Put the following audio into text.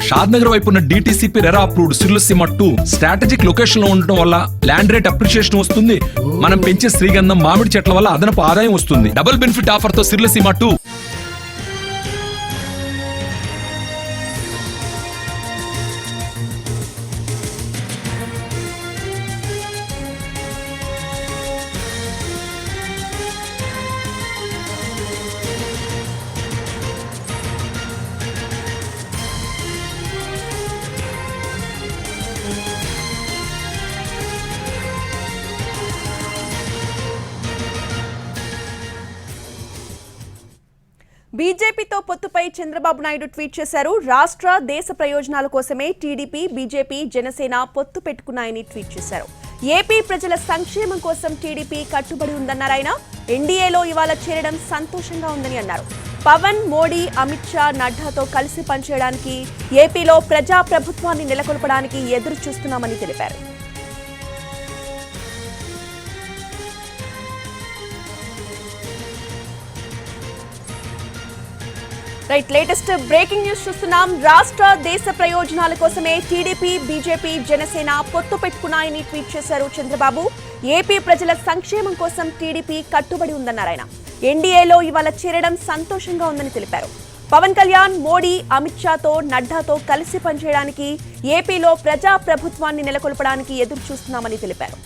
షాద్ నగర్ వైపు ఉన్న DTCP RERA approved సిర్లసీమ 2 strategic location లో ఉండటం వల్ల ల్యాండ్ రేట్ అప్రిషియేషన్ వస్తుంది. మనం పెంచే శ్రీగంధం మామిడి చెట్ల వల్ల అదనపు ఆదాయం వస్తుంది. డబుల్ బెనిఫిట్ ఆఫర్ తో సిర్లసీమ 2. బీజేపీతో పొత్తుపై చంద్రబాబు నాయుడు ట్వీట్ చేశారు. రాష్ట్ర దేశ ప్రయోజనాల కోసమే టీడీపీ, బీజేపీ, జనసేన పొత్తు పెట్టుకున్నాయని ట్వీట్ చేశారు. ఏపీ ప్రజల సంక్షేమం కోసం టీడీపీ కట్టుబడి ఉందన్నారు ఆయన. ఎన్డీఏలో ఇవాళ చేరడం సంతోషంగా ఉందని అన్నారు. పవన్, మోడీ, అమిత్ షా, నడ్డాతో కలిసి పనిచేయడానికి, ఏపీలో ప్రజా ప్రభుత్వాన్ని నెలకొల్పడానికి ఎదురు చూస్తున్నామని తెలిపారు. లేటెస్ట్ బ్రేకింగ్ న్యూస్ చూస్తున్నాం. రాష్ట్ర దేశ ప్రయోజనాల కోసమే టీడీపీ, బీజేపీ, జనసేన పొత్తు పెట్టుకున్నాయని ట్వీట్ చేశారు చంద్రబాబు. ఏపీ ప్రజల సంక్షేమం కోసం టీడీపీ కట్టుబడి ఉందన్నారు ఆయన. ఎన్డీఏలో ఇవాళ చేరడం సంతోషంగా ఉందని తెలిపారు. పవన్ కళ్యాణ్, మోడీ, అమిత్ షాతో, నడ్డాతో కలిసి పనిచేయడానికి, ఏపీలో ప్రజా ప్రభుత్వాన్ని నెలకొల్పడానికి ఎదురు చూస్తున్నామని తెలిపారు.